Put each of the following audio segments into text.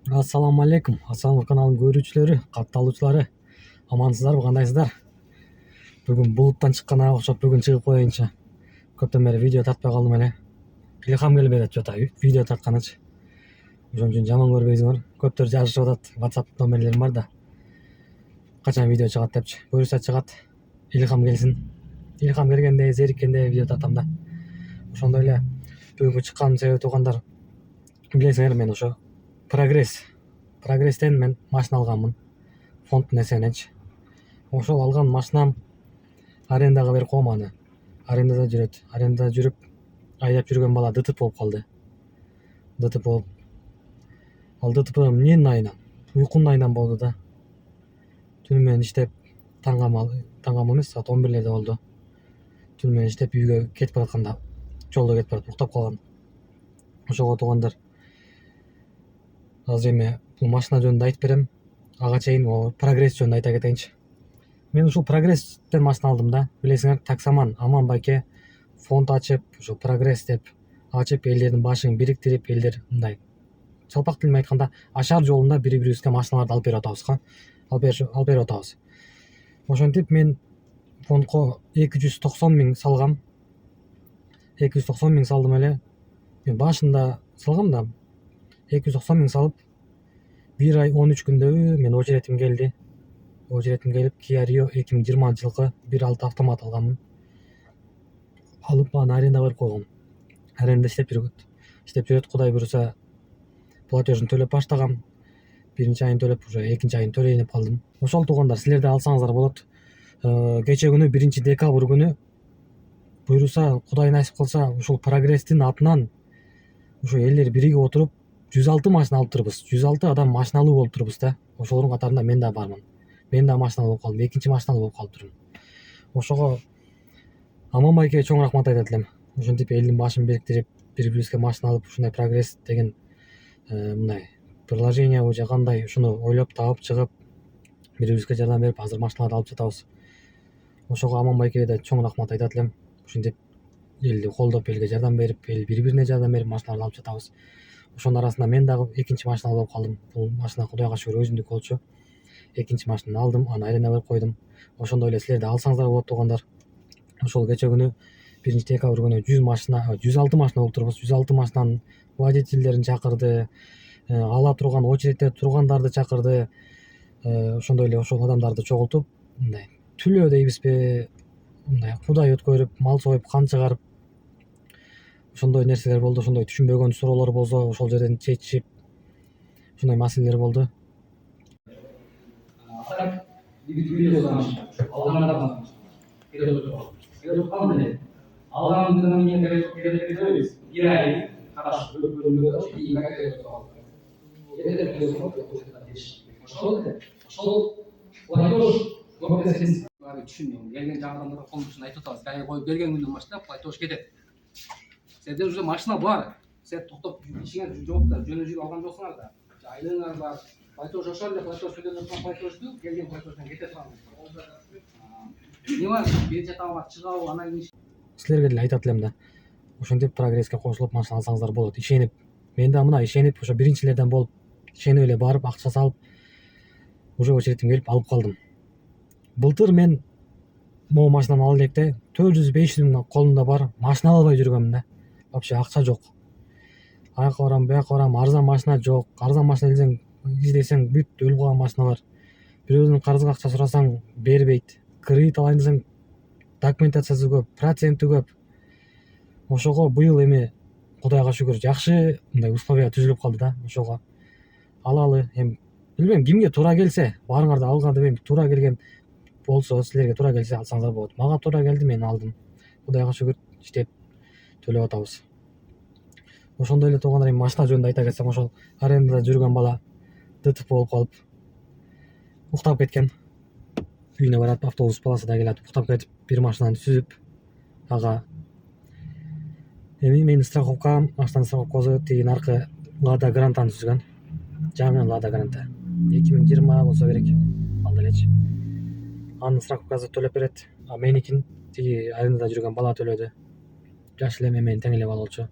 Ассаламу алейкум, Асанов каналының көрүүчүлөрү, катталуучулары. Амансыздарбы, кандайсыздар? Бүгүн булуттан чыккан ага окшоп бүгүн чыгып коеюнчу. Көптөн бери видео тартпай калдым эле. Илхам келбей атат жата видео тартканычы. Ошон үчүн жаман көрбөйсүңөр. Көптөр жазышып атат, WhatsApp номерлерим бар да. Качан видео чыгат депчи. Буюрса чыгат. Илхам келсин. Илхам келгенде, зериккенде видео тартам да. Ошондой эле бүгүнкү чыкканымдын себеби туугандар. Билесиңер, мен ошо Прогресстен мен машина алганмын. Фонддун эсебиненчи. Ошол алган машинам арендага берип койгом аны. Арендада жүрөт. Арендада жүрүп, айдап жүргөн бала ДТП болуп калды. ДТП болуп. Ал ДТП эмненин айынан? Уйкунун айынан болду да. Түнү менен иштеп, таңгамал эмес, саат 11лерде болду. Түнү менен иштеп үйгө кетип баратканда, жолдо кетип барып уктап калган. Ошого туугандар, азыр эми бул машина жөнүндө айтып берем. Ага чейин Прогресс жөнүндө айта кетейинчи. Мен ушул Прогресстен машина алдым да. Билесиңер, таксаман Аман байке фонд ачып, ошо Прогресс деп ачып, элдердин башын бириктирип, элдер мындай чалпак тил менен айтканда ашар жолунда бири-бирибизге машиналарды алып берип атабыз. Алып берип атабыз. Ошентип мен фондко 290 миң салгам. 290 миң салдым эле. Мен башында салгам да 290 миң салып, 1 ай 13 күндөбү мен очеретим келди. Очеретим келип, Kia Rio 2020-жылкы 1.6 автомат алганмын. Алып аны арендага берип койгом. Аренда иштеп жүрөт. Кудай буюрса, платежин төлөп баштагам. Биринчи айын төлөп, уже экинчи айын төлөйүн деп калдым. Ошол туугандар, силер да алсаңыздар болот. Кече күнү 1-декабрь күнү буюрса, Кудай насип кылса, ушул Прогресстин атынан ушу элдер биригип отуруп 106 машина алып турбуз. 106 адам машиналуу болуп турбуз да. Ошолордун катарында мен да бармын. Мен да машиналуу болуп калдым. Экинчи машиналуу болуп калыптырмын. Ошого Аман байке чоң рахмат айтат элем. Ошентип элдин башын бириктирип, бири-бирибизге машина алып, ушундай Прогресс деген мындай приложение же кандай ушуну ойлоп таап чыгып, бири-бирибизге жардам берип, азыр машиналарды алып жатабыз. Ошого Аман байкеге да чоң рахмат айтат элем. Ушинтип элди колдоп, элге жардам берип, эл бири-бирине жардам берип машиналарды алып жатабыз. Ошонун арасында мен дагы экинчи машина алып калдым. Бул машина Кудайга шүгүр өзүмдүк болчу. Экинчи машинаны алдым, аны арендага берип койдум. Ошондой эле силер да алсаңыздар болот туугандар. Ошол кече күнү 1-декабрь күнү 106 машина болуп турбуз. 106 машинанын водительдерин чакырды, ала турган очеретте тургандарды чакырды. Ошондой эле ошол адамдарды чогултуп, мындай түлөө дейбизби, мындай кудай өткөрүп, мал союп, кан чыгарып, ошондой нерселер болду. Ошондой түшүнбөгөн суроолор болсо, ошол жерден чечишип, ошондой маселелер болду. Алгандан кийин беребиз. Бир ай караш бөлүнгөн ошол платеж түшүнмөйм. Келген жаңы адамдарга колун айтып атабыз. Ай коюп берген күндүн баштап платеж кетет. Сенде уже машина бар. Сен токтоп ишиңер жок да, жөнү жүрүп алган жоксуңар да. Айлыгыңар бар. Платеж ошол эле платеж төлөнүп турган платежду келген платежден кете турган. Не var? Биринчи этабга чыгабы, анан кийин Силерге деле айтат элем да. Ошентип Прогресске кошулуп машина алсаңыздар болот. Ишенип, мен да мына ишенип, ошо биринчилерден болуп, ишенип эле барып, акча салып, уже очеретим келип алып калдым. Былтыр мен могу машинаны ала электе 400-500 миң колумда бар, машина албай жүргөмүн да. Вообще акча жок. Аяка барам, буяка барам, арзан машина жок. Арзан машина издесең бүт өлүп калган машиналар. Бирөөнүн карызга акча сурасаң бербейт. Кредит алайын десең документациясы көп, проценти көп. Ошого быйыл эми Кудайга шүгүр жакшы мындай условия түзүлүп калды да. Ошого алалы. Эми билбейм, кимге туура келсе, барыңарды алга дебейм. Туура келген болсо, силерге туура келсе алсаңыздар болот. Мага туура келди, мен алдым. Кудайга шүгүр иштеп төлөп атабыз. Ошондой эле туугандар, эми машина жөнүндө айта кетсем, ошол арендада жүргөн бала ДТП болуп калып уктап кеткен. Үйүнө барат, автобус полосуда келатып уктап кетип, бир машинаны сүзүп, ага эми менин страховкам, машинанын страховкасы тиги наркы Лада Грантаны түзгөн. Жаңы Лада Гранта. 2020 болсо керек. Ал делечи. Анын страховкасы төлөп берет. А меникин тиги арендада жүргөн бала төлөдү. Жаш эле менен тең эле бала болчу.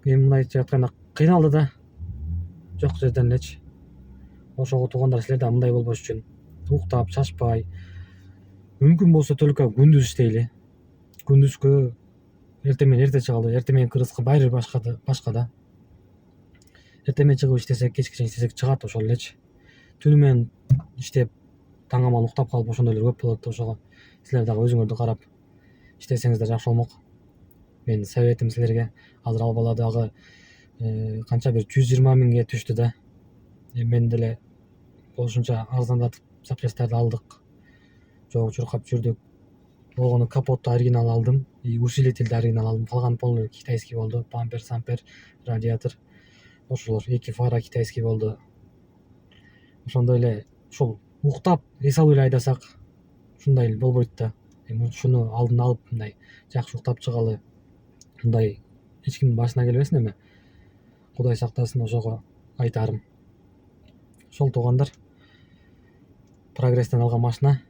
Эми мындай айтып атканда кыйналды да. жок жерден элечи. Ошого туугандар, силерде мындай болбош үчүн уктап чачпай, мүмкүн болсо только күндүз иштейли. Күндүзгө эртең менен эрте чыгалы, эртең менен кыргызга баары бир башка да. Эртең менен чыгып иштесек, кечке чейин иштесек чыгат ошол элечи. Түнү менен иштеп таң аман уктап калып ошондойлор көп болот. Ошого силер дагы өзүңөрдү карап иштесеңиздер жакшы болмок. Менин советим силерге. Азыр ал бала дагы канча бир 120 миңге түштү да. Мен деле болушунча арзандатып запчастарды алдык. Жогу чуркап жүрдүк. Болгону капотту оригинал алдым, и усилителди оригинал алдым. Калган полный китайский болду. Бампер, сампер, радиатор. Ошолор 2 фара китайский болду. Ошондой эле ушул уктап эс алып эле айдасак ушундай эле болбойт да. Ушуну алдын алып мындай жакшы уктап чыгалы. Мындай эч кимдин башына келбесин эми. Кудай сактасын, ошого айтарым. Ошол туугандар, прогресстен алган машина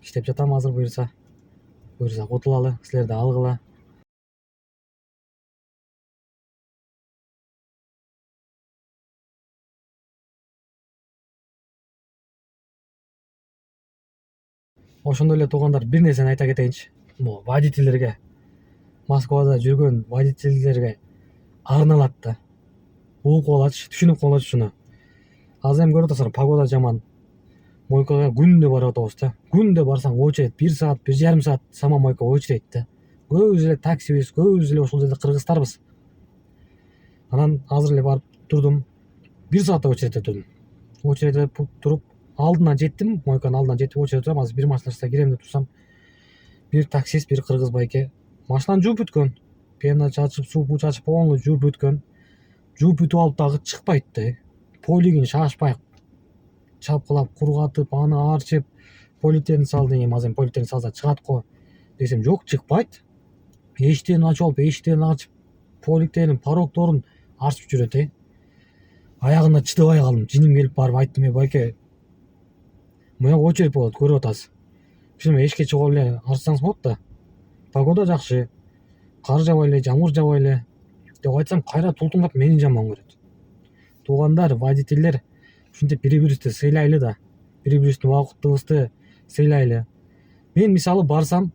иштеп жатам азыр, буюрса утулалы, силер да алгыла. Ошондой эле туугандар, бир нерсени айта кетейинчи. Могу водительдерге, Москвада жүргөн водительдерге арналат да. Угуп алачы, түшүнүп калачы ушуну. Азыр эми көрүп атасыңар, погода жаман. Мойкага күндө барып атабыз да. Күндө барсаң очередь 1 саат, 1,5 саат сама мойка очередь да. Көбүбүз эле таксибиз, көбүбүз эле ошол жерде кыргыздарбыз. Анан азыр эле барып турдум. 1 саатта очередьте турдум. Очередьте туруп, алдына жеттим, мойканын алдына жетип очередьте турам. Азыр бир машина чыкса кирем деп турсам, бир таксист, бир кыргыз байке машинаны жууп бүткөн. Пена чачып, суу чачып, полный жууп бүткөн. Жууп бүтүп алып дагы чыкпайт да. Полигин шашпай чапкылап, кургатып, аны арчып, полиэтилен салды. Эми азыр полиэтилен салса чыгат го десем, жок, чыкпайт. Эшиктерин ачып алып, эшиктерин ачып, полиэтилен порогдорун арчып жүрөт. Аягында чыдабай калдым. Жиним келип барып айттым: байке, мына очередь болот, көрүп атасыз. Бизим эшикке чыгып эле арчсаңыз болот да. Погода жакшы. Кар жабай эле, жамгыр жабай эле деп айтсам, кайра тултуңдап мени жаман көрөт. Туугандар, водительдер, ушинтип бири-бирибизди сыйлайлы да. Бири-бирибиздин убактыбызды сыйлайлы. Мен мисалы барсам,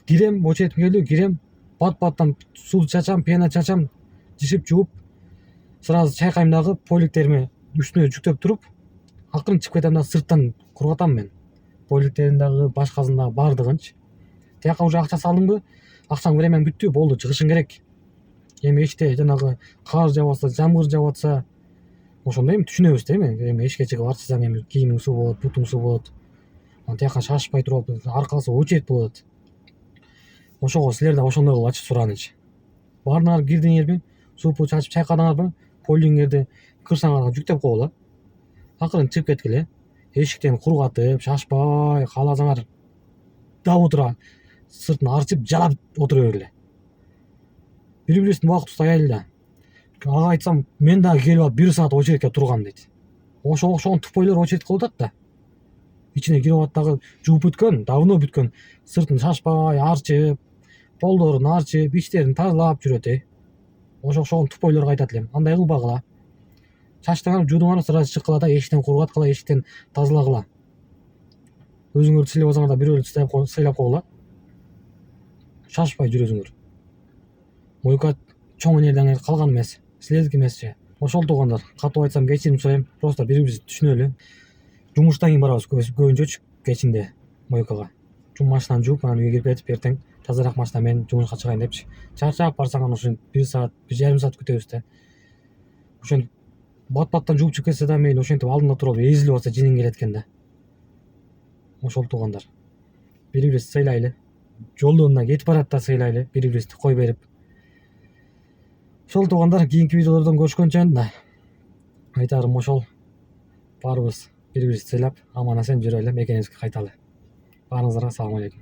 кирем, очередь келди, кирем, бат-баттан суу чачам, пена чачам, жишип жууп, сразу чайкайм дагы, поликтерими үстүнө жүктөп туруп, акырын чыгып кетем да, сырттан кургатам мен. Поликтерин дагы, башкасын дагы бардыгынчы. Тияка уже акча салдыңбы? Акчаң времяң бүттү, болду, чыгышың керек. Эми эшикте жанагы кар жабатса, жамгыр жабатса, ошондо эми түшүнөбүз да. Эми эшикке чыгып арчсаң, эми кийимиң суу болот, бутуң суу болот. Анан тияка шашпай туруп алып, аркасы очередь болот. Ошого силер да ошондой кылгачы, суранычы. Бардыңар, кирдиңерби, суупу чачып чайкадыңарбы, полиңерди кырсаңарга жүктөп койгула. Акырын чыгып кеткиле. Эшиктен кургатып, шашпай, кааласаңар дап отура сыртын арчып, жалап отура бергиле. Бири-бирибиздин убактыбызды аяйлы да. Ага айтсам, мен дагы келип алып 1 саат очередьке тургам дейт. Ошого тупойлор очередь кылып атат да. Ичине кирип алат дагы, жууп бүткөн, давно бүткөн. Сыртын шашпай, арчып, полдорун арчып, ичтерин тазалап жүрөт. Ошого тупойлорго айтат элем, андай кылбагыла. Чачтыңар, жуудуңар, сразу чыккыла да, эшиктен кургаткыла, эшиктен тазалагыла. Өзүңөрдү сыйлап алсаңар да, бирөөлү сыйлап койгула. Шашпай жүрөсүңөр. Мойка чоң энерден калган эмес, силердики эмес. Ошол туугандар, катуу айтсам кечирим сурайм. Просто бири-бирибизди түшүнөлү. Жумуштан кийин барабыз көбүнчөчү кечинде мойкага. Машинаны жууп, анан үйгө кирип кетип, эртең тазараак машина менен жумушка чыгайын депчи. Чарчап барсаң, анан ушинтип 1 саат, 1,5 саат күтөбүз да. Ошентип бат-баттан жууп чыгып кетсе да, мейли ошентип алдында туруп эзилип атса жиниң келет экен да. Ошол туугандар, бири-бирибизди сыйлайлы. Жолдон кетип барат да сыйлайлы, бири-бирибизди кой берип. Ошол туугандар, кийинки видеолордон көрүшкөнчө да айтарым ошол. Баарыбыз бири-бирибизди сыйлап, аман-эсен жүрөлү, мекенибизге кайталы. Баарыңыздарга салам алейкум.